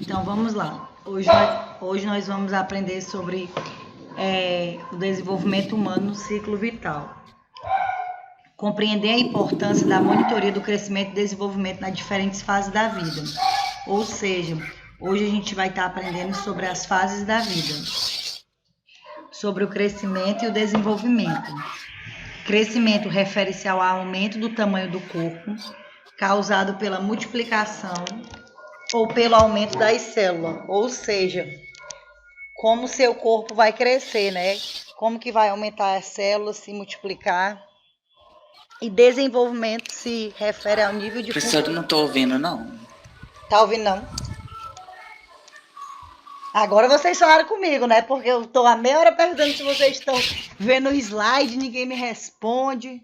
Então vamos lá. Hoje nós vamos aprender sobre o desenvolvimento humano no ciclo vital. Compreender a importância da monitoria do crescimento e desenvolvimento nas diferentes fases da vida. Ou seja, hoje a gente vai estar aprendendo sobre as fases da vida, sobre o crescimento e o desenvolvimento. Crescimento refere-se ao aumento do tamanho do corpo, causado pela multiplicação ou pelo aumento das células, ou seja, como seu corpo vai crescer, né? Como que vai aumentar as células, se multiplicar. E desenvolvimento se refere ao nível de... Professora, não estou ouvindo, não. Tá ouvindo, não? Agora vocês falaram comigo, né? Porque eu tô há meia hora perguntando se vocês estão vendo o slide, ninguém me responde.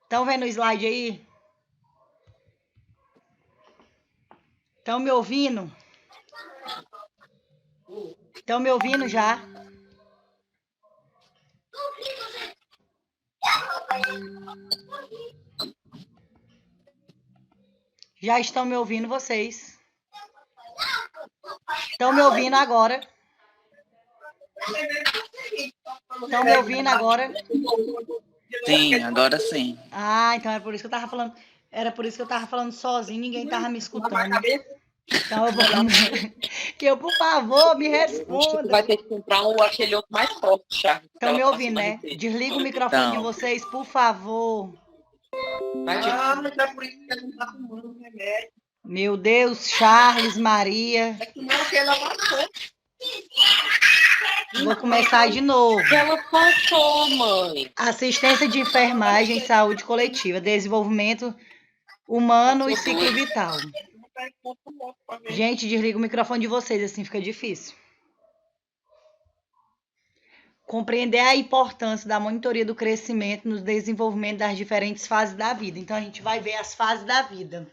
Estão vendo o slide aí? Estão me ouvindo? Estão me ouvindo já? Já estão me ouvindo vocês? Estão me ouvindo agora? Estão me ouvindo agora? Sim, agora sim. Ah, então era por isso que eu tava falando. Era por isso que eu tava falando sozinho, ninguém tava me escutando. Então eu vou... que eu, por favor, me responda. Vai ter que comprar aquele outro mais forte, Charles. Estão me ouvindo, né? Desliga o microfone de vocês, por favor. Mas é por isso que ele não tá tomando remédio. Meu Deus, Charles, Maria. É que não, que ela passou. Vou começar de novo. Ela passou, mãe. Assistência de enfermagem, saúde coletiva, desenvolvimento humano e ciclo vital. Gente, desliga o microfone de vocês, assim fica difícil. Compreender a importância da monitoria do crescimento no desenvolvimento das diferentes fases da vida. Então, a gente vai ver as fases da vida.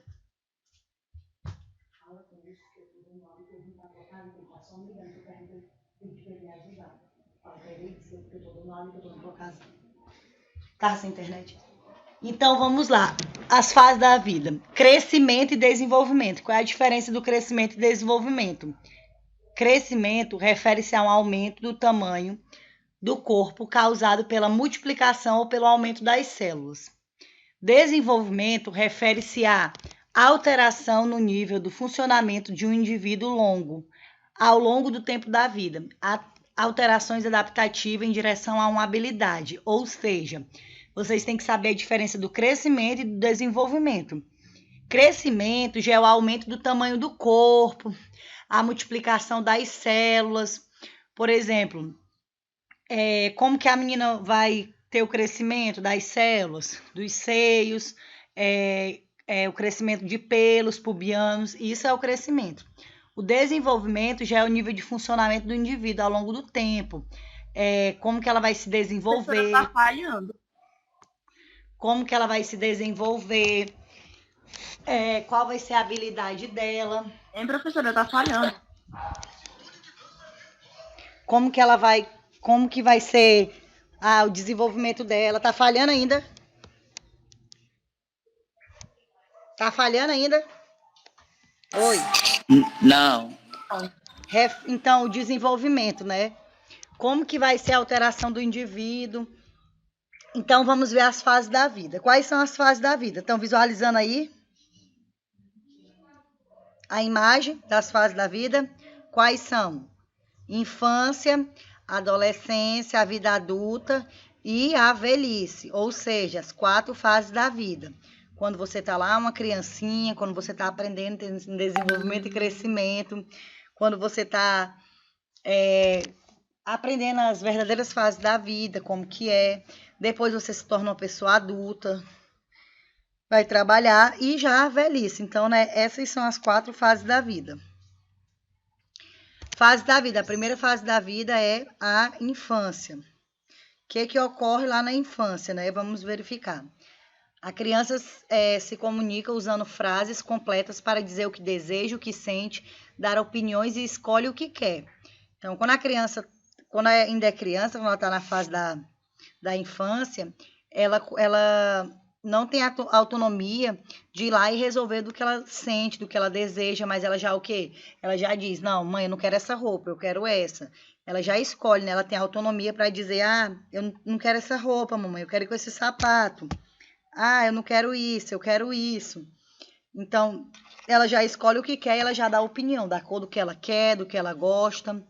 Tá sem internet? Então, vamos lá. As fases da vida. Crescimento e desenvolvimento. Qual é a diferença do crescimento e desenvolvimento? Crescimento refere-se a um aumento do tamanho do corpo causado pela multiplicação ou pelo aumento das células. Desenvolvimento refere-se a alteração no nível do funcionamento de um indivíduo ao longo do tempo da vida. Alterações adaptativas em direção a uma habilidade, ou seja, vocês têm que saber a diferença do crescimento e do desenvolvimento. Crescimento já é o aumento do tamanho do corpo, a multiplicação das células. Por exemplo, como que a menina vai ter o crescimento das células, dos seios, o crescimento de pelos pubianos, isso é o crescimento. O desenvolvimento já é o nível de funcionamento do indivíduo ao longo do tempo. Como que ela vai se desenvolver. Tá falhando. Como que ela vai se desenvolver. Qual vai ser a habilidade dela. Hein, professora, tá falhando. Como que vai ser o desenvolvimento dela. Tá falhando ainda? Tá falhando ainda? Oi. Não. Então, o desenvolvimento, né? Como que vai ser a alteração do indivíduo? Então, vamos ver as fases da vida. Quais são as fases da vida? Estão visualizando aí? A imagem das fases da vida? Quais são? Infância, adolescência, a vida adulta e a velhice. Ou seja, as 4 fases da vida. Quando você está lá, uma criancinha, quando você está aprendendo em desenvolvimento e crescimento, quando você está aprendendo as verdadeiras fases da vida, como que é. Depois você se torna uma pessoa adulta, vai trabalhar e já a velhice. Então, né, essas são as 4 fases da vida. Fase da vida. A primeira fase da vida é a infância. O que ocorre lá na infância, né? Vamos verificar. A criança se comunica usando frases completas para dizer o que deseja, o que sente, dar opiniões e escolhe o que quer. Então, quando ainda é criança, quando ela está na fase da infância, ela não tem autonomia de ir lá e resolver do que ela sente, do que ela deseja, mas ela já o quê? Ela já diz, não, mãe, eu não quero essa roupa, eu quero essa. Ela já escolhe, né? Ela tem autonomia para dizer, eu não quero essa roupa, mamãe, eu quero ir com esse sapato. Eu não quero isso, eu quero isso. Então, ela já escolhe o que quer e ela já dá a opinião, da cor do que ela quer, do que ela gosta.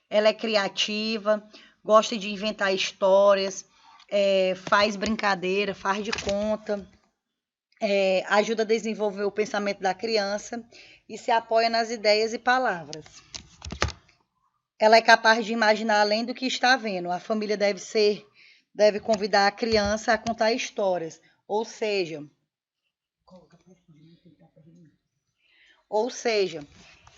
Ela é criativa, gosta de inventar histórias, faz brincadeira, faz de conta, ajuda a desenvolver o pensamento da criança e se apoia nas ideias e palavras. Ela é capaz de imaginar além do que está vendo. A família deve convidar a criança a contar histórias, ou seja,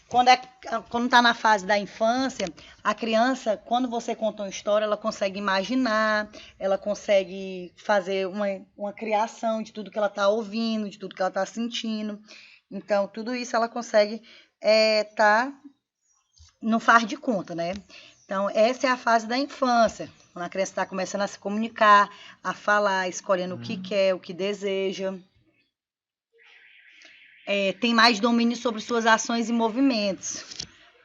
quando está na fase da infância, a criança, quando você conta uma história, ela consegue imaginar, ela consegue fazer uma criação de tudo que ela está ouvindo, de tudo que ela está sentindo. Então, tudo isso ela consegue não faz de conta, né? Então, essa é a fase da infância, quando a criança está começando a se comunicar, a falar, escolhendo o que quer, o que deseja. Tem mais domínio sobre suas ações e movimentos.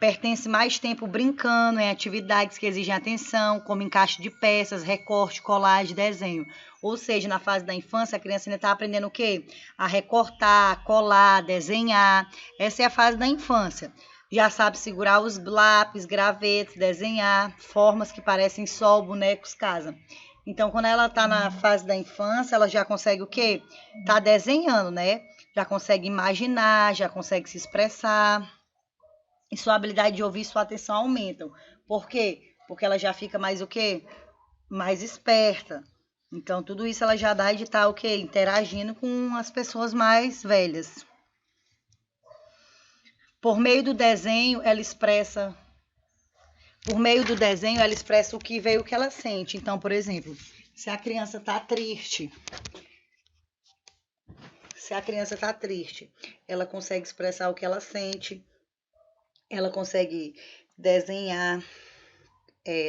Pertence mais tempo brincando em atividades que exigem atenção, como encaixe de peças, recorte, colagem, desenho. Ou seja, na fase da infância, a criança ainda está aprendendo o quê? A recortar, colar, desenhar. Essa é a fase da infância. Já sabe segurar os lápis, gravetos, desenhar, formas que parecem sol, bonecos, casa. Então, quando ela está na fase da infância, ela já consegue o quê? Tá desenhando, né? Já consegue imaginar, já consegue se expressar. E sua habilidade de ouvir e sua atenção aumentam. Por quê? Porque ela já fica mais o quê? Mais esperta. Então, tudo isso ela já dá de estar o quê? Interagindo com as pessoas mais velhas. Por meio do desenho, ela expressa o que vê e o que ela sente. Então, por exemplo, se a criança está triste, ela consegue expressar o que ela sente, ela consegue desenhar,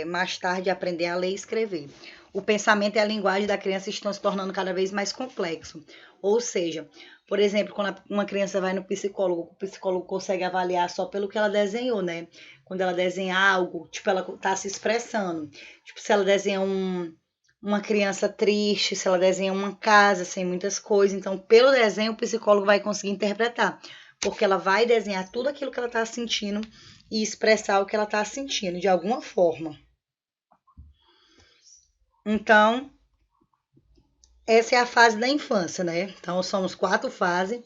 mais tarde aprender a ler e escrever. O pensamento e a linguagem da criança estão se tornando cada vez mais complexos. Ou seja, por exemplo, quando uma criança vai no psicólogo, o psicólogo consegue avaliar só pelo que ela desenhou, né? Quando ela desenha algo, tipo, ela está se expressando. Tipo, se ela desenha uma criança triste, se ela desenha uma casa sem muitas coisas. Então, pelo desenho, o psicólogo vai conseguir interpretar. Porque ela vai desenhar tudo aquilo que ela está sentindo e expressar o que ela está sentindo, de alguma forma. Então, essa é a fase da infância, né? Então, somos 4 fases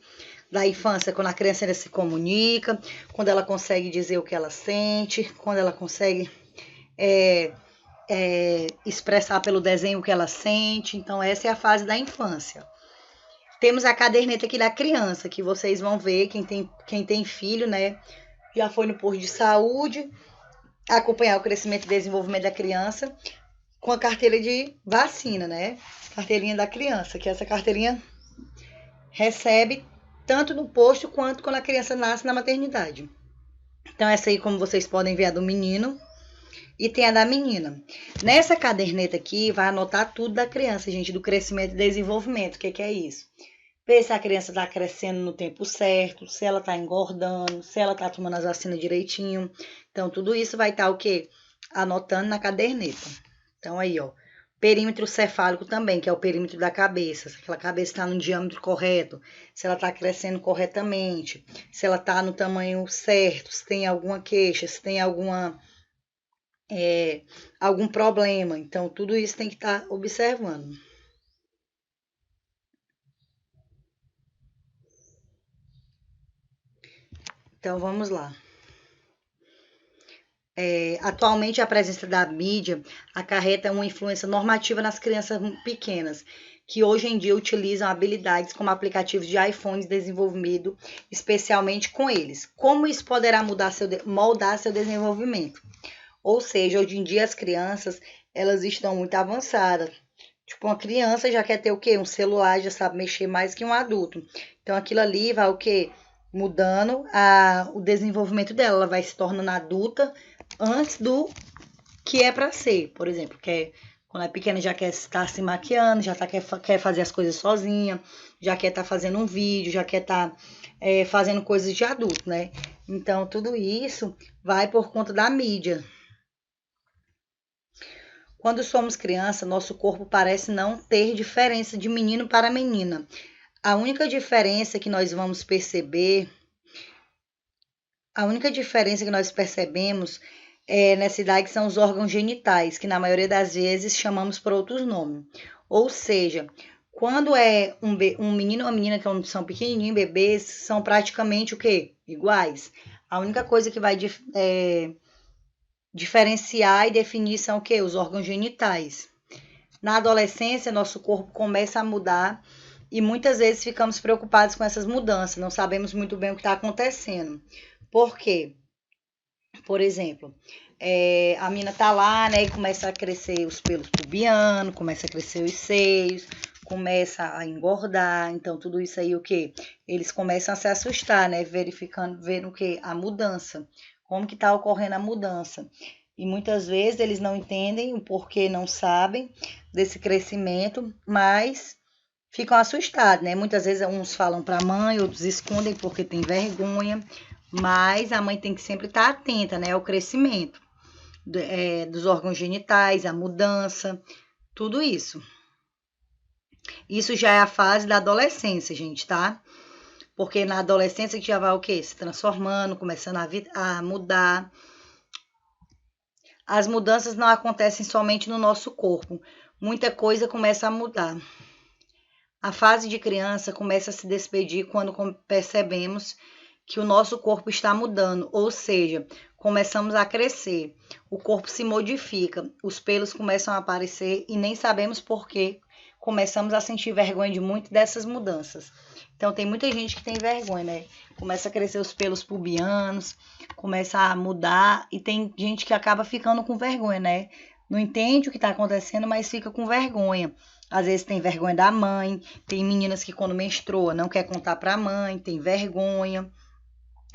da infância, quando a criança ainda se comunica, quando ela consegue dizer o que ela sente, quando ela consegue expressar pelo desenho o que ela sente. Então, essa é a fase da infância. Temos a caderneta aqui da criança, que vocês vão ver, quem tem filho, né? Já foi no posto de saúde, acompanhar o crescimento e desenvolvimento da criança, com a carteira de vacina, né? Carteirinha da criança, que essa carteirinha recebe tanto no posto quanto quando a criança nasce na maternidade. Então, essa aí, como vocês podem ver, é a do menino e tem a da menina. Nessa caderneta aqui, vai anotar tudo da criança, gente, do crescimento e desenvolvimento. O que é isso? Ver se a criança está crescendo no tempo certo, se ela está engordando, se ela está tomando as vacinas direitinho. Então, tudo isso vai estar o quê? Anotando na caderneta. Então, aí, ó. Perímetro cefálico também, que é o perímetro da cabeça. Se aquela cabeça está no diâmetro correto, se ela está crescendo corretamente, se ela está no tamanho certo, se tem alguma queixa, se tem algum problema. Então, tudo isso tem que estar observando. Então, vamos lá. Atualmente, a presença da mídia acarreta uma influência normativa nas crianças pequenas, que hoje em dia utilizam habilidades como aplicativos de iPhones desenvolvidos especialmente com eles. Como isso poderá moldar seu desenvolvimento? Ou seja, hoje em dia as crianças, elas estão muito avançadas. Tipo, uma criança já quer ter o quê? Um celular, já sabe mexer mais que um adulto. Então, aquilo ali vai o quê? Mudando o desenvolvimento dela. Ela vai se tornando adulta antes do que é para ser. Por exemplo, Quando é pequena já quer estar se maquiando, quer fazer as coisas sozinha, já quer estar fazendo um vídeo, já quer estar fazendo coisas de adulto, né? Então, tudo isso vai por conta da mídia. Quando somos criança, nosso corpo parece não ter diferença de menino para menina. A única diferença que nós vamos perceber, a única diferença que nós percebemos nessa idade são os órgãos genitais, que na maioria das vezes chamamos por outros nomes. Ou seja, quando é um menino ou uma menina que são pequenininhos, bebês, são praticamente o quê? Iguais. A única coisa que vai diferenciar e definir são o quê? Os órgãos genitais. Na adolescência, nosso corpo começa a mudar e muitas vezes ficamos preocupados com essas mudanças, não sabemos muito bem o que está acontecendo. Por quê? Por exemplo, a menina tá lá, né, e começa a crescer os pelos pubianos, começa a crescer os seios, começa a engordar, então tudo isso aí o quê? Eles começam a se assustar, né, vendo o quê? A mudança, como que tá ocorrendo a mudança. E muitas vezes eles não entendem o porquê, não sabem desse crescimento, mas ficam assustados, né? Muitas vezes uns falam para a mãe, outros escondem porque tem vergonha, mas a mãe tem que sempre estar atenta, né, ao crescimento dos órgãos genitais, a mudança, tudo isso. Isso já é a fase da adolescência, gente, tá? Porque na adolescência que já vai o quê? Se transformando, começando a mudar. As mudanças não acontecem somente no nosso corpo. Muita coisa começa a mudar. A fase de criança começa a se despedir quando percebemos que o nosso corpo está mudando, ou seja, começamos a crescer, o corpo se modifica, os pelos começam a aparecer e nem sabemos por quê, começamos a sentir vergonha de muito dessas mudanças. Então tem muita gente que tem vergonha, né? Começa a crescer os pelos pubianos, começa a mudar e tem gente que acaba ficando com vergonha, né? Não entende o que está acontecendo, mas fica com vergonha. Às vezes tem vergonha da mãe, tem meninas que quando menstrua não quer contar para a mãe, tem vergonha.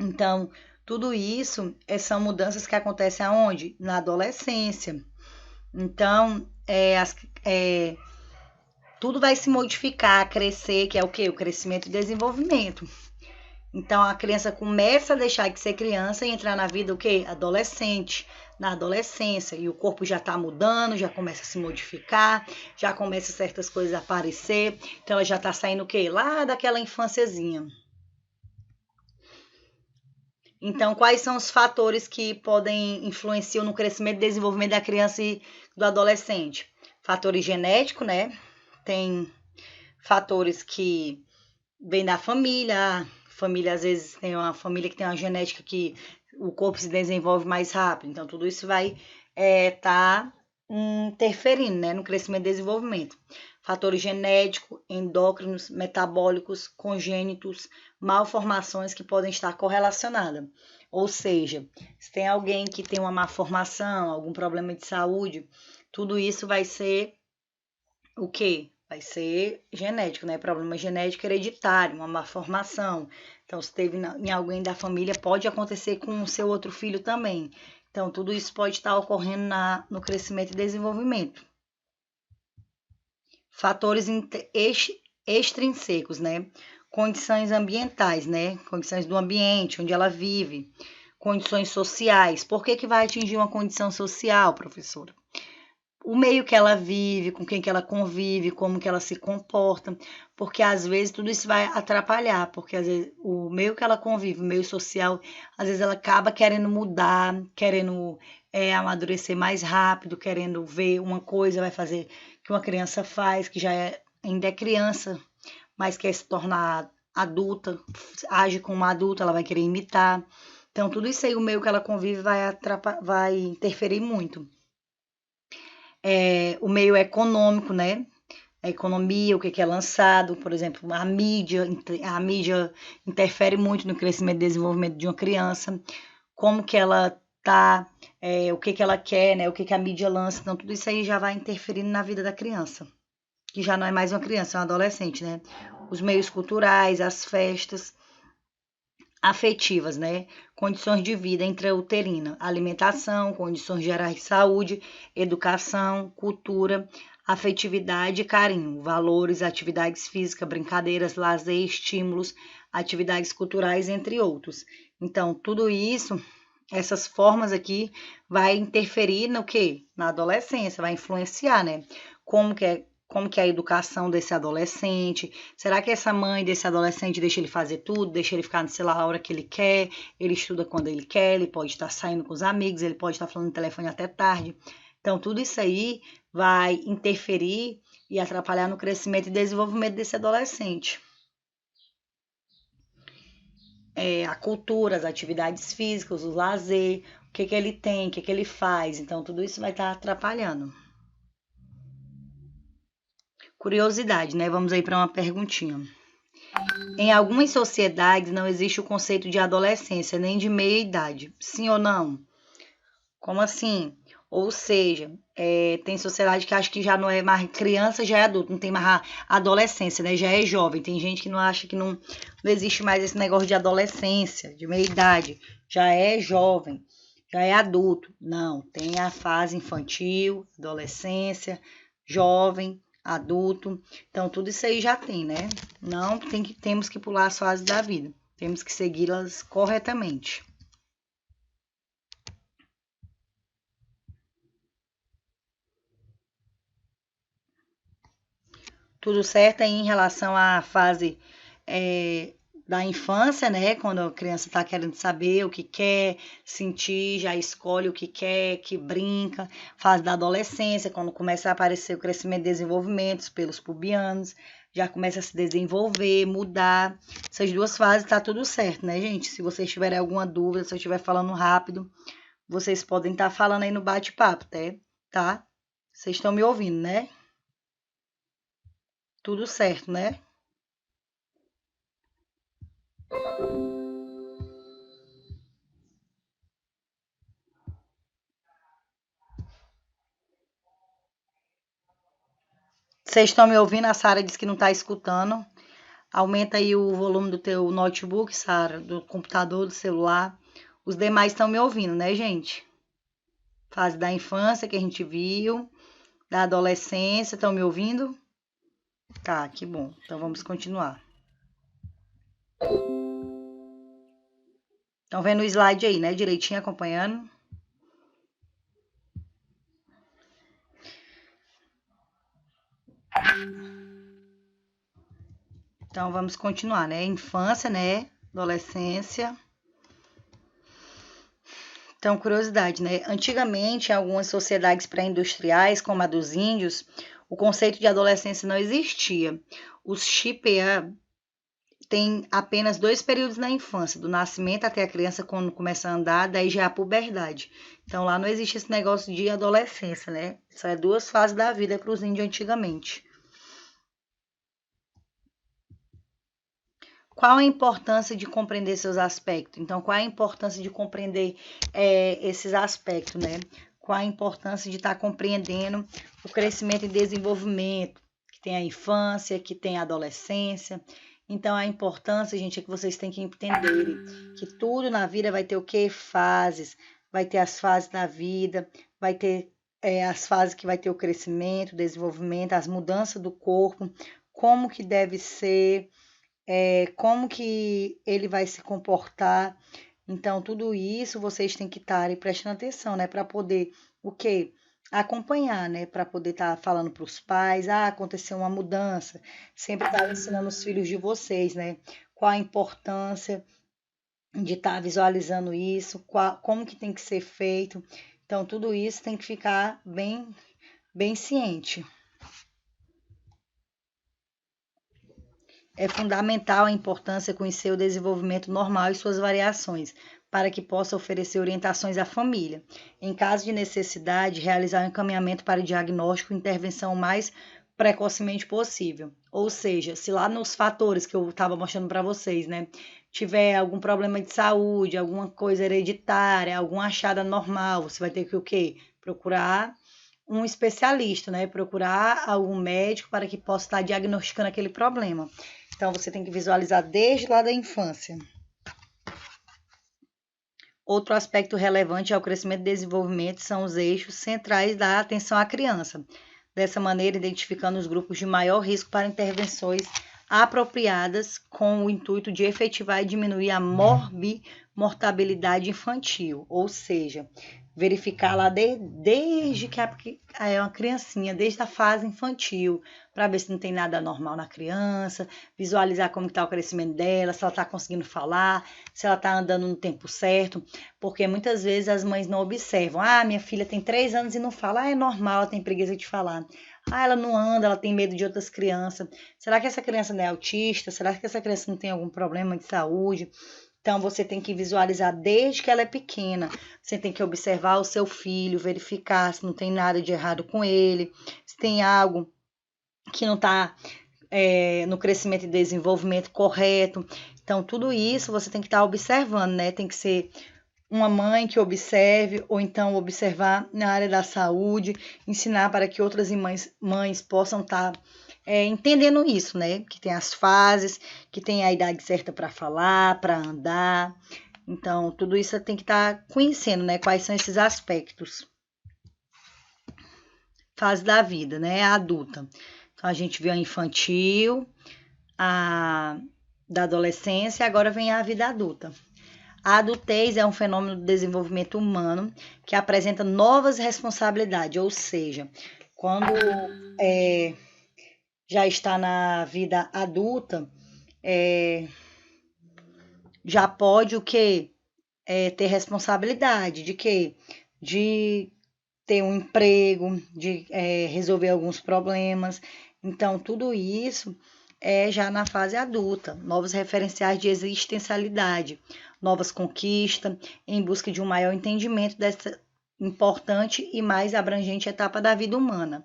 Então, tudo isso são mudanças que acontecem aonde? Na adolescência. Então, tudo vai se modificar, crescer, que é o quê? O crescimento e desenvolvimento. Então, a criança começa a deixar de ser criança e entrar na vida o quê? Adolescente, na adolescência. E o corpo já está mudando, já começa a se modificar, já começa certas coisas a aparecer. Então, ela já está saindo o quê? Lá daquela infânciazinha. Então, quais são os fatores que podem influenciar no crescimento e desenvolvimento da criança e do adolescente? Fatores genéticos, né? Tem fatores que vêm da família. A família, às vezes, tem uma família que tem uma genética que o corpo se desenvolve mais rápido. Então, tudo isso vai estar interferindo, né, no crescimento e desenvolvimento. Fatores genéticos, endócrinos, metabólicos, congênitos, malformações que podem estar correlacionadas. Ou seja, se tem alguém que tem uma malformação, algum problema de saúde, tudo isso vai ser o quê? Vai ser genético, né? Problema genético hereditário, uma malformação. Então, se teve em alguém da família, pode acontecer com o seu outro filho também. Então, tudo isso pode estar ocorrendo no crescimento e desenvolvimento. Fatores extrínsecos, né? Condições ambientais, né? Condições do ambiente, onde ela vive. Condições sociais. Por que vai atingir uma condição social, professora? O meio que ela vive, com quem que ela convive, como que ela se comporta, porque às vezes tudo isso vai atrapalhar, porque às vezes o meio que ela convive, o meio social, às vezes ela acaba querendo mudar, querendo amadurecer mais rápido, querendo ver uma coisa, vai fazer que uma criança faz, que ainda é criança, mas quer se tornar adulta, age como uma adulta, ela vai querer imitar. Então tudo isso aí, o meio que ela convive vai interferir muito. O meio econômico, né? A economia, o que é lançado, por exemplo, a mídia interfere muito no crescimento e desenvolvimento de uma criança, como que ela tá, o que ela quer, né? O que a mídia lança, então tudo isso aí já vai interferindo na vida da criança, que já não é mais uma criança, é um adolescente, né? Os meios culturais, as festas, afetivas, né? Condições de vida intrauterina, alimentação, condições gerais de saúde, educação, cultura, afetividade e carinho, valores, atividades físicas, brincadeiras, lazer, estímulos, atividades culturais, entre outros. Então, tudo isso, essas formas aqui, vai interferir no quê? Na adolescência, vai influenciar, né? Como que é a educação desse adolescente? Será que essa mãe desse adolescente deixa ele fazer tudo? Deixa ele ficar no celular a hora que ele quer? Ele estuda quando ele quer? Ele pode estar saindo com os amigos? Ele pode estar falando no telefone até tarde? Então, tudo isso aí vai interferir e atrapalhar no crescimento e desenvolvimento desse adolescente. A cultura, as atividades físicas, o lazer, o que ele tem, o que ele faz. Então, tudo isso vai estar atrapalhando. Curiosidade, né? Vamos aí para uma perguntinha. Em algumas sociedades não existe o conceito de adolescência, nem de meia-idade. Sim ou não? Como assim? Ou seja, tem sociedade que acha que já não é mais criança, já é adulto, não tem mais a adolescência, né? Já é jovem. Tem gente que não acha que não existe mais esse negócio de adolescência, de meia-idade. Já é jovem, já é adulto. Não, tem a fase infantil, adolescência, jovem, adulto. Então, tudo isso aí já tem, né? Não temos que pular as fases da vida. Temos que segui-las corretamente. Tudo certo aí em relação à fase da infância, né? Quando a criança está querendo saber o que quer, sentir, já escolhe o que quer, que brinca. Fase da adolescência, quando começa a aparecer o crescimento e desenvolvimento, os pelos pubianos, já começa a se desenvolver, mudar. Essas duas fases tá tudo certo, né, gente? Se vocês tiverem alguma dúvida, se eu estiver falando rápido, vocês podem estar falando aí no bate-papo, tá? Vocês estão me ouvindo, né? Tudo certo, né? Vocês estão me ouvindo? A Sara disse que não está escutando. Aumenta aí o volume do teu notebook, Sara, do computador, do celular. Os demais estão me ouvindo, né, gente? Fase da infância que a gente viu, da adolescência, estão me ouvindo? Tá, que bom. Então vamos continuar. Estão vendo o slide aí, né? Direitinho acompanhando. Então vamos continuar, né? Infância, né? Adolescência. Então, curiosidade, né? Antigamente, em algumas sociedades pré-industriais, como a dos índios, o conceito de adolescência não existia. Os Shipea têm apenas 2 períodos na infância, do nascimento até a criança quando começa a andar, daí já é a puberdade. Então, lá não existe esse negócio de adolescência, né? Isso é 2 fases da vida para os índios antigamente. Qual a importância de compreender seus aspectos? Então, qual a importância de compreender esses aspectos, né? Qual a importância de estar compreendendo o crescimento e desenvolvimento, que tem a infância, que tem a adolescência. Então, a importância, gente, é que vocês têm que entenderem que tudo na vida vai ter o quê? Fases. Vai ter as fases da vida, vai ter as fases que vai ter o crescimento, o desenvolvimento, as mudanças do corpo, como que deve ser, como que ele vai se comportar. Então, tudo isso vocês têm que estar prestando atenção, né? Para poder, o quê? Acompanhar, né? Para poder estar falando para os pais, aconteceu uma mudança. Sempre estar ensinando os filhos de vocês, né? Qual a importância de estar visualizando isso, como que tem que ser feito. Então, tudo isso tem que ficar bem ciente. É fundamental a importância conhecer o desenvolvimento normal e suas variações, para que possa oferecer orientações à família. Em caso de necessidade, realizar um encaminhamento para diagnóstico e intervenção o mais precocemente possível. Ou seja, se lá nos fatores que eu estava mostrando para vocês, né, tiver algum problema de saúde, alguma coisa hereditária, alguma achada normal, você vai ter que o quê? Procurar um especialista, né? Procurar algum médico para que possa estar diagnosticando aquele problema. Então, você tem que visualizar desde lá da infância. Outro aspecto relevante ao crescimento e desenvolvimento são os eixos centrais da atenção à criança. Dessa maneira, identificando os grupos de maior risco para intervenções apropriadas com o intuito de efetivar e diminuir a mortabilidade infantil, ou seja, verificar lá desde que é uma criancinha, desde a fase infantil, para ver se não tem nada anormal na criança, visualizar como está o crescimento dela, se ela está conseguindo falar, se ela está andando no tempo certo, porque muitas vezes as mães não observam. Minha filha tem 3 anos e não fala. É normal, ela tem preguiça de falar. Ela não anda, ela tem medo de outras crianças. Será que essa criança não é autista? Será que essa criança não tem algum problema de saúde? Então, você tem que visualizar desde que ela é pequena. Você tem que observar o seu filho, verificar se não tem nada de errado com ele, se tem algo que não está no crescimento e desenvolvimento correto. Então, tudo isso você tem que estar observando, né? Tem que ser uma mãe que observe, ou então observar na área da saúde, ensinar para que outras mães possam estar entendendo isso, né? Que tem as fases, que tem a idade certa para falar, para andar. Então, tudo isso tem que estar conhecendo, né? Quais são esses aspectos. Fase da vida, né? A adulta. Então, a gente viu a infantil, a da adolescência, e agora vem a vida adulta. A adultez é um fenômeno do desenvolvimento humano que apresenta novas responsabilidades, ou seja, quando já está na vida adulta, já pode o quê? Ter responsabilidade de quê? De ter um emprego, de resolver alguns problemas. Então, tudo isso é já na fase adulta, novos referenciais de existencialidade, novas conquistas, em busca de um maior entendimento dessa importante e mais abrangente etapa da vida humana.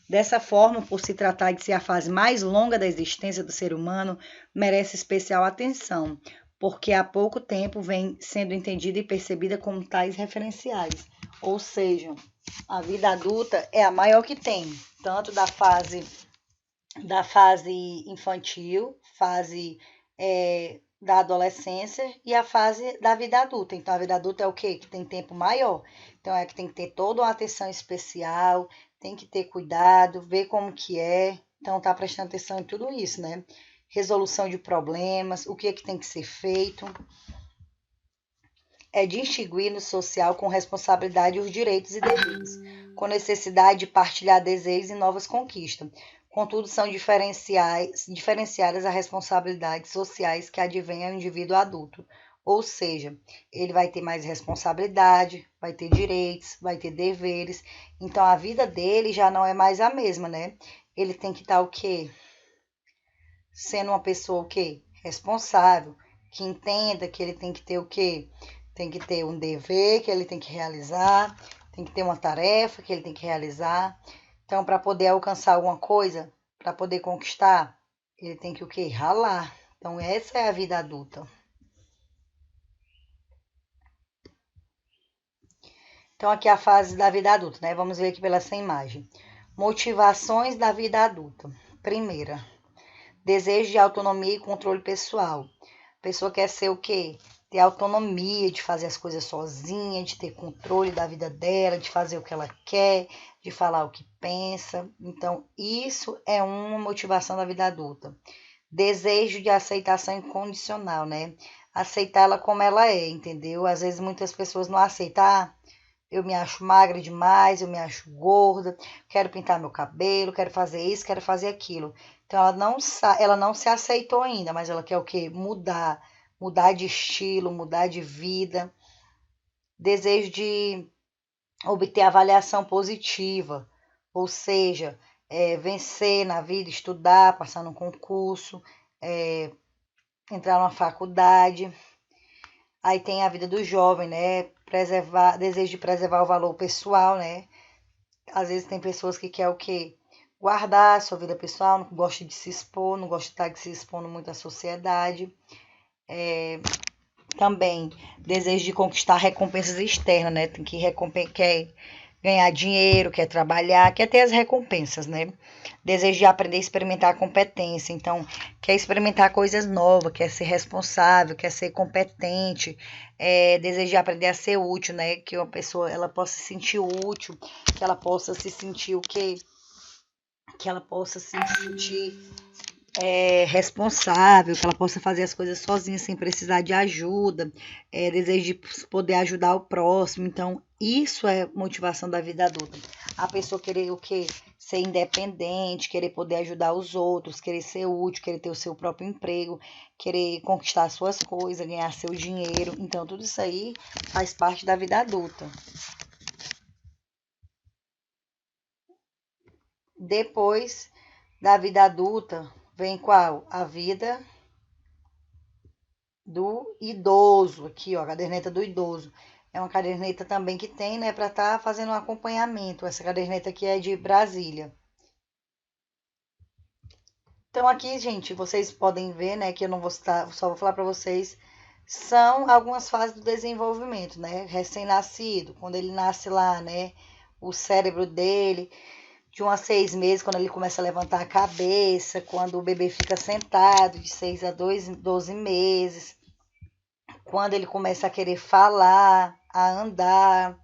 Dessa forma, por se tratar de ser a fase mais longa da existência do ser humano, merece especial atenção, porque há pouco tempo vem sendo entendida e percebida como tais referenciais. Ou seja, a vida adulta é a maior que tem, tanto da fase infantil, fase da adolescência e a fase da vida adulta. Então, a vida adulta é o quê? Que tem tempo maior. Então, é que tem que ter toda uma atenção especial, tem que ter cuidado, ver como que é. Então, tá prestando atenção em tudo isso, né? Resolução de problemas, o que é que tem que ser feito. É distinguir no social com responsabilidade os direitos e deveres, com necessidade de partilhar desejos e novas conquistas. Contudo, são diferenciadas as responsabilidades sociais que advêm ao indivíduo adulto. Ou seja, ele vai ter mais responsabilidade, vai ter direitos, vai ter deveres. Então, a vida dele já não é mais a mesma, né? Ele tem que estar o quê? Sendo uma pessoa o quê? Responsável, que entenda que ele tem que ter o quê? Tem que ter um dever que ele tem que realizar, tem que ter uma tarefa que ele tem que realizar. Então, para poder alcançar alguma coisa, para poder conquistar, ele tem que o quê? Ralar. Então, essa é a vida adulta. Então, aqui é a fase da vida adulta, né? Vamos ver aqui pela essa imagem. Motivações da vida adulta. Primeira, desejo de autonomia e controle pessoal. A pessoa quer ser o quê? Ter autonomia de fazer as coisas sozinha, de ter controle da vida dela, de fazer o que ela quer, de falar o que pensa. Então, isso é uma motivação da vida adulta. Desejo de aceitação incondicional, né? Aceitar ela como ela é, entendeu? Às vezes muitas pessoas não aceitam. Eu me acho magra demais, eu me acho gorda, quero pintar meu cabelo, quero fazer isso, quero fazer aquilo. Então, ela não se aceitou ainda, mas ela quer o quê? Mudar de estilo, mudar de vida. Desejo de obter avaliação positiva, ou seja, vencer na vida, estudar, passar num concurso, entrar numa faculdade. Aí tem a vida do jovem, né? Desejo de preservar o valor pessoal, né? Às vezes tem pessoas que querem o quê? Guardar a sua vida pessoal, não gosta de se expor, não gosta de estar se expondo muito à sociedade. Também desejo de conquistar recompensas externas, né? Tem que ganhar dinheiro, quer trabalhar, quer ter as recompensas, né? Desejo de aprender a experimentar a competência. Então, quer experimentar coisas novas, quer ser responsável, quer ser competente, desejo de aprender a ser útil, né? Que uma pessoa ela possa se sentir útil, que ela possa se sentir o quê? Que ela possa se sentir responsável, que ela possa fazer as coisas sozinha sem precisar de ajuda, desejo de poder ajudar o próximo. Então, isso é motivação da vida adulta. A pessoa querer o quê? Ser independente, querer poder ajudar os outros, querer ser útil, querer ter o seu próprio emprego, querer conquistar suas coisas, ganhar seu dinheiro. Então, tudo isso aí faz parte da vida adulta. Depois da vida adulta, vem qual? A vida do idoso. Aqui, ó, a caderneta do idoso. É uma caderneta também que tem, né, para estar fazendo um acompanhamento. Essa caderneta aqui é de Brasília. Então, aqui, gente, vocês podem ver, né, que eu não vou citar, só vou falar para vocês, são algumas fases do desenvolvimento, né? Recém-nascido, quando ele nasce lá, né, o cérebro dele, de 1 a 6 meses, quando ele começa a levantar a cabeça, quando o bebê fica sentado, de 6 a 12 meses, quando ele começa a querer falar, a andar.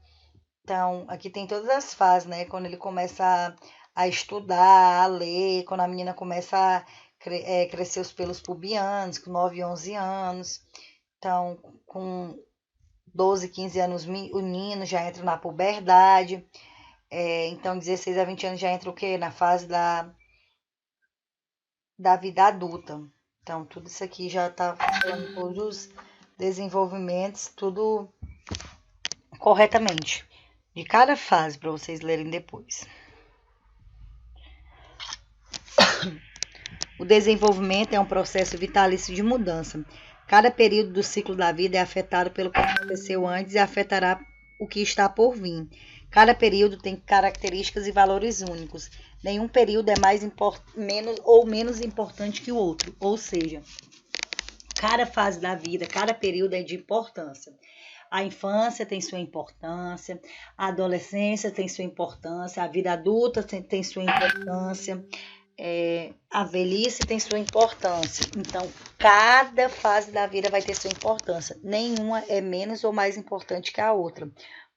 Então, aqui tem todas as fases, né? Quando ele começa a estudar, a ler, quando a menina começa a crescer os pelos pubianos, com 9, 11 anos. Então, com 12, 15 anos, o menino já entra na puberdade. Então, 16 a 20 anos já entra o quê? Na fase da vida adulta. Então, tudo isso aqui já está falando todos os desenvolvimentos, tudo corretamente, de cada fase, para vocês lerem depois. O desenvolvimento é um processo vitalício de mudança. Cada período do ciclo da vida é afetado pelo que aconteceu antes e afetará o que está por vir. Cada período tem características e valores únicos. Nenhum período é menos importante que o outro. Ou seja, cada fase da vida, cada período é de importância. A infância tem sua importância, a adolescência tem sua importância, a vida adulta tem sua importância, a velhice tem sua importância. Então, cada fase da vida vai ter sua importância. Nenhuma é menos ou mais importante que a outra.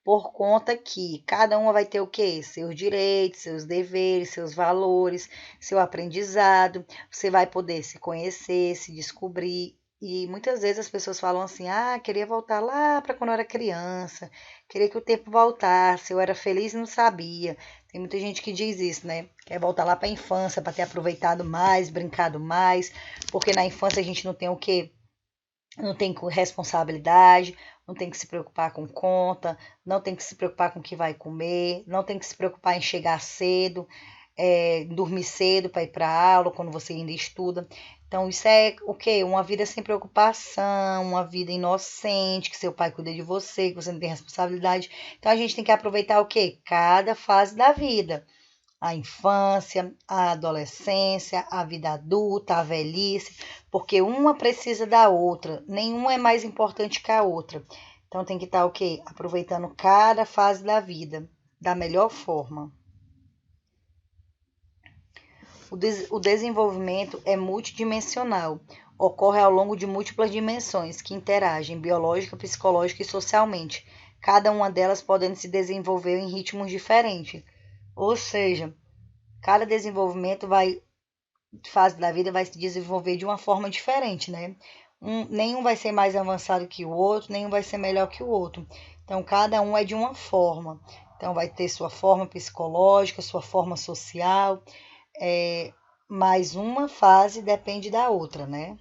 Por conta que cada uma vai ter o quê? Seus direitos, seus deveres, seus valores, seu aprendizado. Você vai poder se conhecer, se descobrir. E muitas vezes as pessoas falam assim, queria voltar lá para quando eu era criança, queria que o tempo voltasse, eu era feliz e não sabia. Tem muita gente que diz isso, né? Quer voltar lá para a infância, para ter aproveitado mais, brincado mais, porque na infância a gente não tem o quê? Não tem responsabilidade, não tem que se preocupar com conta, não tem que se preocupar com o que vai comer, não tem que se preocupar em chegar cedo, dormir cedo para ir para a aula, quando você ainda estuda. Então, isso é o quê? Uma vida sem preocupação, uma vida inocente, que seu pai cuida de você, que você não tem responsabilidade. Então, a gente tem que aproveitar o quê? Cada fase da vida. A infância, a adolescência, a vida adulta, a velhice, porque uma precisa da outra, nenhuma é mais importante que a outra. Então, tem que estar o quê? Aproveitando cada fase da vida da melhor forma. O desenvolvimento é multidimensional, ocorre ao longo de múltiplas dimensões que interagem biológica, psicológica e socialmente, cada uma delas podendo se desenvolver em ritmos diferentes. Ou seja, cada desenvolvimento fase da vida vai se desenvolver de uma forma diferente, né? Nenhum vai ser mais avançado que o outro, nenhum vai ser melhor que o outro. Então, cada um é de uma forma. Então, vai ter sua forma psicológica, sua forma social, mas uma fase depende da outra, né?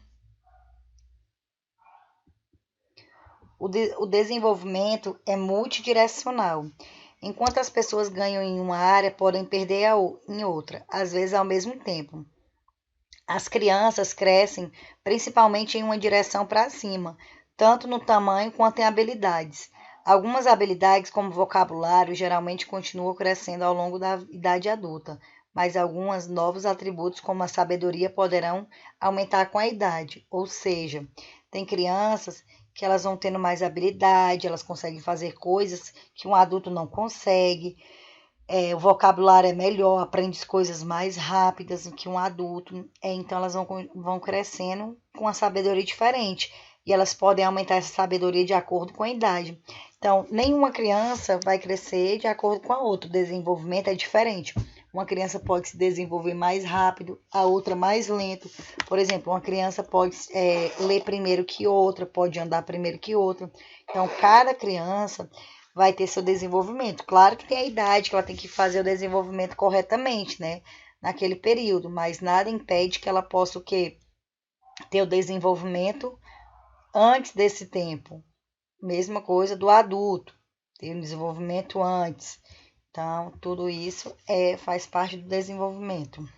O desenvolvimento é multidirecional. Enquanto as pessoas ganham em uma área, podem perder em outra, às vezes ao mesmo tempo. As crianças crescem principalmente em uma direção para cima, tanto no tamanho quanto em habilidades. Algumas habilidades, como vocabulário, geralmente continuam crescendo ao longo da idade adulta, mas alguns novos atributos, como a sabedoria, poderão aumentar com a idade. Ou seja, tem crianças que elas vão tendo mais habilidade, elas conseguem fazer coisas que um adulto não consegue. O vocabulário é melhor, aprende coisas mais rápidas do que um adulto. Então, elas vão crescendo com uma sabedoria diferente. E elas podem aumentar essa sabedoria de acordo com a idade. Então, nenhuma criança vai crescer de acordo com a outra. O desenvolvimento é diferente. Uma criança pode se desenvolver mais rápido, a outra mais lento. Por exemplo, uma criança pode ler primeiro que outra, pode andar primeiro que outra. Então, cada criança vai ter seu desenvolvimento. Claro que tem a idade que ela tem que fazer o desenvolvimento corretamente, né? Naquele período, mas nada impede que ela possa o quê? Ter o desenvolvimento antes desse tempo. Mesma coisa do adulto, ter o desenvolvimento antes. Então, tudo isso faz parte do desenvolvimento.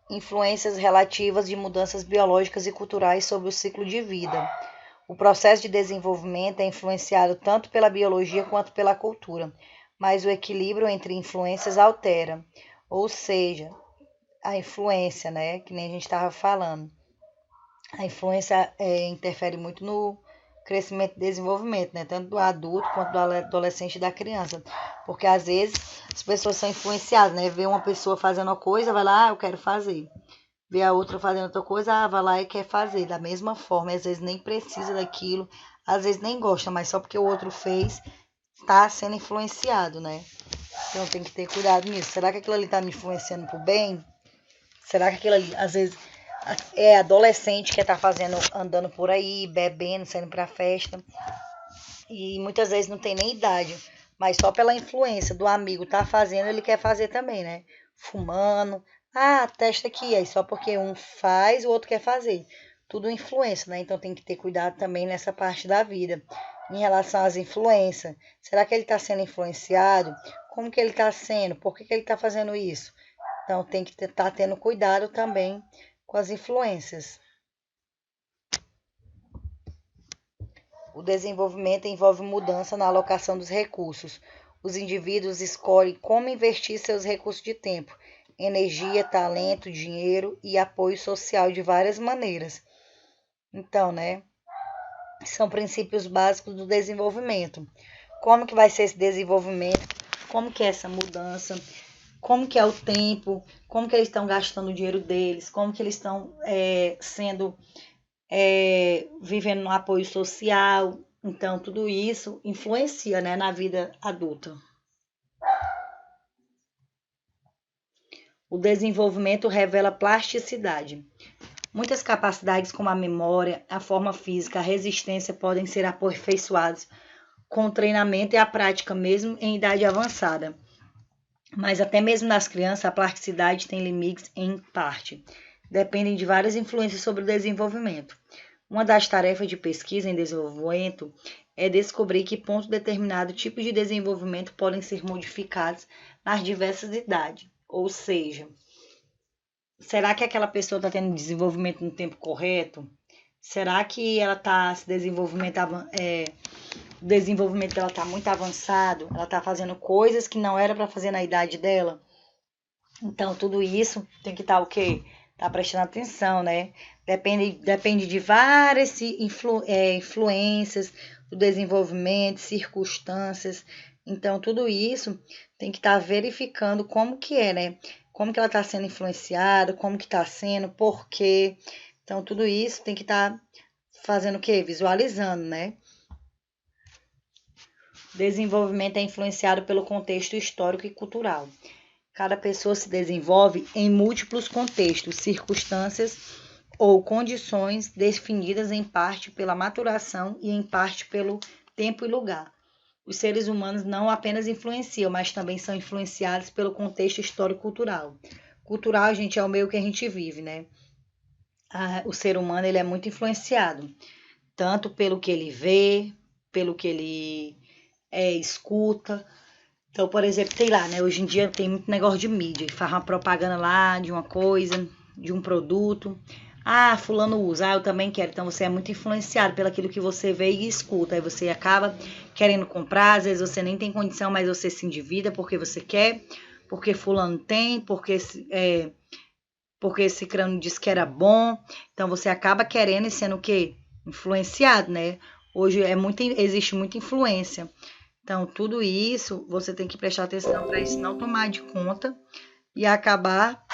Influências relativas de mudanças biológicas e culturais sobre o ciclo de vida. O processo de desenvolvimento é influenciado tanto pela biologia quanto pela cultura, mas o equilíbrio entre influências altera, ou seja, a influência, né, que nem a gente estava falando. A influência interfere muito no crescimento e desenvolvimento, né, tanto do adulto quanto do adolescente e da criança, porque às vezes as pessoas são influenciadas, né, vê uma pessoa fazendo uma coisa, vai lá, eu quero fazer. Vê a outra fazendo outra coisa, vai lá e quer fazer da mesma forma. Às vezes nem precisa daquilo, às vezes nem gosta, mas só porque o outro fez, está sendo influenciado, né? Então tem que ter cuidado nisso. Será que aquilo ali está me influenciando pro bem? Será que aquilo ali, às vezes, é adolescente que está fazendo, andando por aí, bebendo, saindo pra festa, e muitas vezes não tem nem idade, mas só pela influência do amigo tá fazendo, ele quer fazer também, né? Fumando. Testa aqui, aí só porque um faz, o outro quer fazer. Tudo influência, né? Então tem que ter cuidado também nessa parte da vida. Em relação às influências, será que ele está sendo influenciado? Como que ele está sendo? Por que ele está fazendo isso? Então tem que estar tendo cuidado também com as influências. O desenvolvimento envolve mudança na alocação dos recursos. Os indivíduos escolhem como investir seus recursos de tempo, energia, talento, dinheiro e apoio social de várias maneiras. Então, né, são princípios básicos do desenvolvimento. Como que vai ser esse desenvolvimento? Como que é essa mudança? Como que é o tempo? Como que eles estão gastando o dinheiro deles? Como que eles estão vivendo no apoio social? Então, tudo isso influencia, né, na vida adulta. O desenvolvimento revela plasticidade. Muitas capacidades como a memória, a forma física, a resistência podem ser aperfeiçoadas com o treinamento e a prática mesmo em idade avançada. Mas até mesmo nas crianças a plasticidade tem limites em parte. Dependem de várias influências sobre o desenvolvimento. Uma das tarefas de pesquisa em desenvolvimento é descobrir que pontos determinados tipos de desenvolvimento podem ser modificados nas diversas idades. Ou seja, será que aquela pessoa está tendo desenvolvimento no tempo correto? Será que ela está se desenvolvimento o desenvolvimento dela está muito avançado? Ela está fazendo coisas que não era para fazer na idade dela? Então, tudo isso tem que estar o quê? Tá prestando atenção, né? Depende de várias influências do desenvolvimento, circunstâncias. Então, tudo isso tem que estar verificando como que é, né? Como que ela está sendo influenciada, como que está sendo, por quê. Então, tudo isso tem que estar fazendo o quê? Visualizando, né? O desenvolvimento é influenciado pelo contexto histórico e cultural. Cada pessoa se desenvolve em múltiplos contextos, circunstâncias ou condições definidas em parte pela maturação e em parte pelo tempo e lugar. Os seres humanos não apenas influenciam, mas também são influenciados pelo contexto histórico-cultural. Cultural, gente, é o meio que a gente vive, né? O ser humano ele é muito influenciado, tanto pelo que ele vê, pelo que ele escuta. Então, por exemplo, sei lá, né? Hoje em dia tem muito negócio de mídia, faz uma propaganda lá de uma coisa, de um produto. Fulano usa, eu também quero. Então, você é muito influenciado pelo aquilo que você vê e escuta. Aí você acaba querendo comprar, às vezes você nem tem condição, mas você se endivida porque você quer, porque fulano tem, porque porque esse crânio disse que era bom, então você acaba querendo e sendo o quê? Influenciado, né? Hoje existe muita influência. Então, tudo isso você tem que prestar atenção para isso não tomar de conta e acabar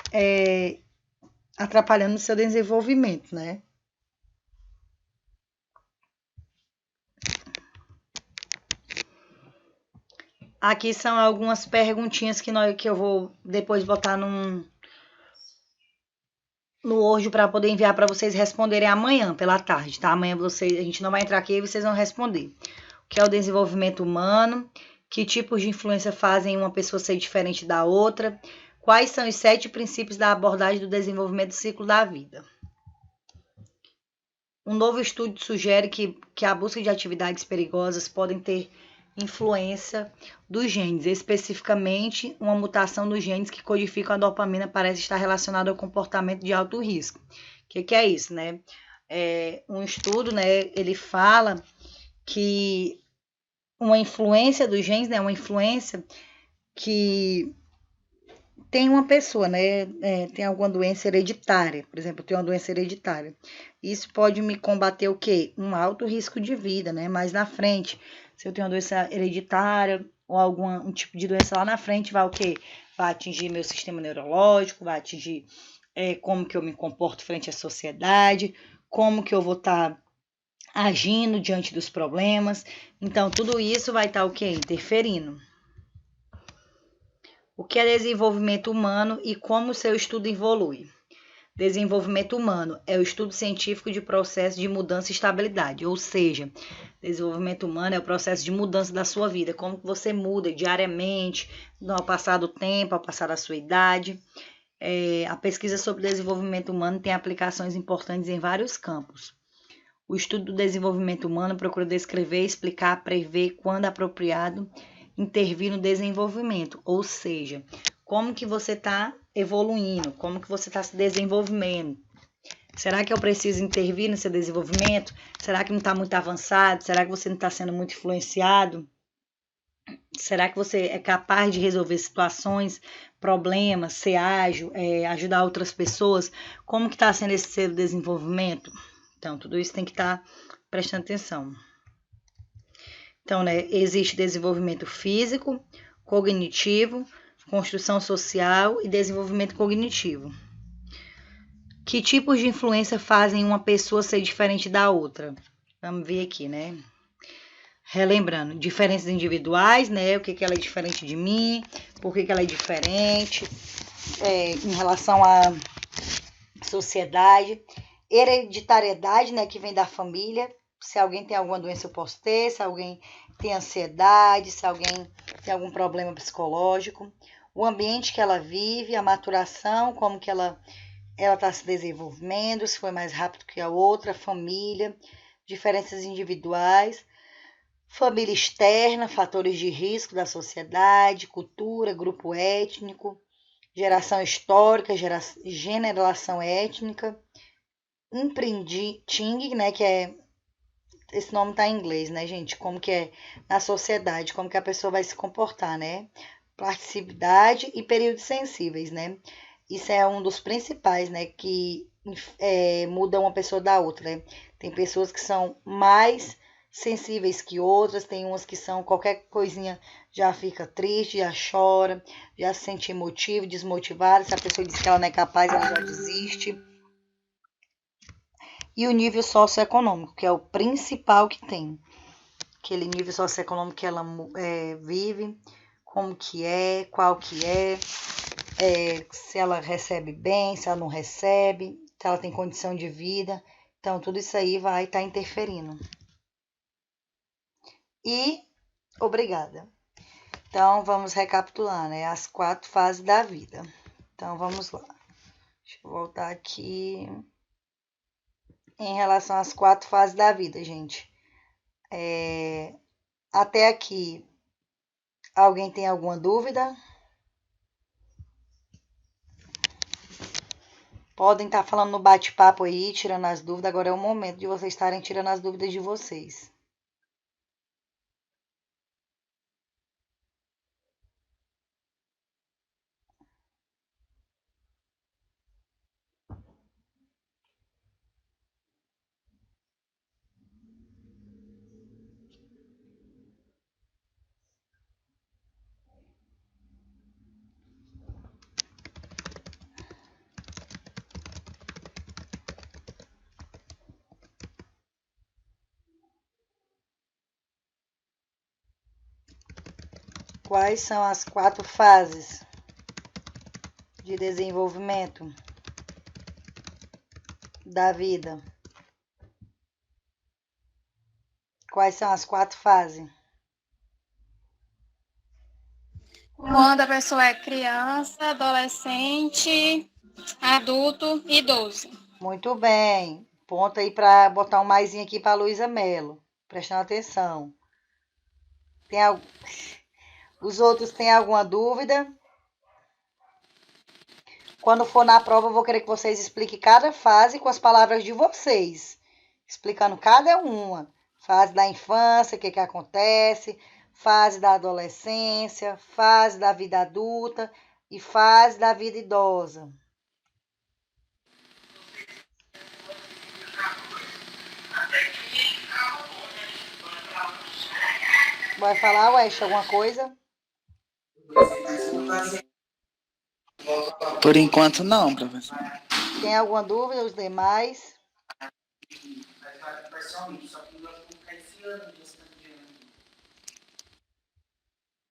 atrapalhando o seu desenvolvimento, né? Aqui são algumas perguntinhas que eu vou depois botar no Word para poder enviar para vocês responderem amanhã pela tarde, tá? Amanhã a gente não vai entrar aqui e vocês vão responder. O que é o desenvolvimento humano? Que tipos de influência fazem uma pessoa ser diferente da outra? Quais são os 7 princípios da abordagem do desenvolvimento do ciclo da vida? Um novo estudo sugere que a busca de atividades perigosas podem ter influência dos genes, especificamente uma mutação nos genes que codificam a dopamina parece estar relacionada ao comportamento de alto risco. O que é isso, né? Um estudo, né, ele fala que uma influência dos genes, né, uma influência que tem uma pessoa, né, tem alguma doença hereditária, por exemplo, tem uma doença hereditária. Isso pode me combater o quê? Um alto risco de vida, né? Mais na frente, se eu tenho uma doença hereditária ou algum tipo de doença lá na frente, vai o quê? Vai atingir meu sistema neurológico, vai atingir como que eu me comporto frente à sociedade, como que eu vou estar agindo diante dos problemas. Então, tudo isso vai estar o quê? Interferindo. O que é desenvolvimento humano e como o seu estudo evolui? Desenvolvimento humano é o estudo científico de processo de mudança e estabilidade, ou seja, desenvolvimento humano é o processo de mudança da sua vida, como que você muda diariamente, ao passar do tempo, ao passar da sua idade. A pesquisa sobre desenvolvimento humano tem aplicações importantes em vários campos. O estudo do desenvolvimento humano procura descrever, explicar, prever, quando apropriado, intervir no desenvolvimento, ou seja, como que você está evoluindo, como que você está se desenvolvendo. Será que eu preciso intervir no seu desenvolvimento? Será que não está muito avançado? Será que você não está sendo muito influenciado? Será que você é capaz de resolver situações, problemas, ser ágil, ajudar outras pessoas? Como que está sendo esse seu desenvolvimento? Então, tudo isso tem que estar prestando atenção. Então, né, existe desenvolvimento físico, cognitivo, construção social e desenvolvimento cognitivo. Que tipos de influência fazem uma pessoa ser diferente da outra? Vamos ver aqui, né? Relembrando, diferenças individuais, né? O que ela é diferente de mim, por que ela é diferente, em relação à sociedade. Hereditariedade, né? Que vem da família. Se alguém tem alguma doença, eu posso ter. Se alguém tem ansiedade, se alguém tem algum problema psicológico. O ambiente que ela vive, a maturação, como que ela está se desenvolvendo, se foi mais rápido que a outra, família, diferenças individuais, família externa, fatores de risco da sociedade, cultura, grupo étnico, geração histórica, generação étnica, imprinting, né, que é, esse nome tá em inglês, né, gente, como que é na sociedade, como que a pessoa vai se comportar, né, plasticidade e períodos sensíveis, né, isso é um dos principais, né, que muda uma pessoa da outra, né, tem pessoas que são mais sensíveis que outras, tem umas que são, qualquer coisinha já fica triste, já chora, já se sente emotivo, desmotivada, se a pessoa diz que ela não é capaz, ela já desiste. E o nível socioeconômico, que é o principal que tem. Aquele nível socioeconômico que ela vive, como que é, qual que é, se ela recebe bem, se ela não recebe, se ela tem condição de vida. Então, tudo isso aí vai estar interferindo. E obrigada. Então, vamos recapitular, né? As 4 fases da vida. Então, vamos lá. Deixa eu voltar aqui. Em relação às 4 fases da vida, gente. Até aqui, alguém tem alguma dúvida? Podem estar falando no bate-papo aí, tirando as dúvidas. Agora é o momento de vocês estarem tirando as dúvidas de vocês. Quais são as 4 fases de desenvolvimento da vida? Quais são as 4 fases? Quando a pessoa é criança, adolescente, adulto, idoso. Muito bem. Ponto aí para botar um maisinho aqui para Luísa Mello. Prestando atenção. Os outros têm alguma dúvida? Quando for na prova, eu vou querer que vocês expliquem cada fase com as palavras de vocês. Explicando cada uma. Fase da infância, o que acontece. Fase da adolescência. Fase da vida adulta. E fase da vida idosa. Vai falar, West, alguma coisa? Por enquanto não, professor. Tem alguma dúvida, os demais? Vai ser um só que nós vamos ficar esse ano.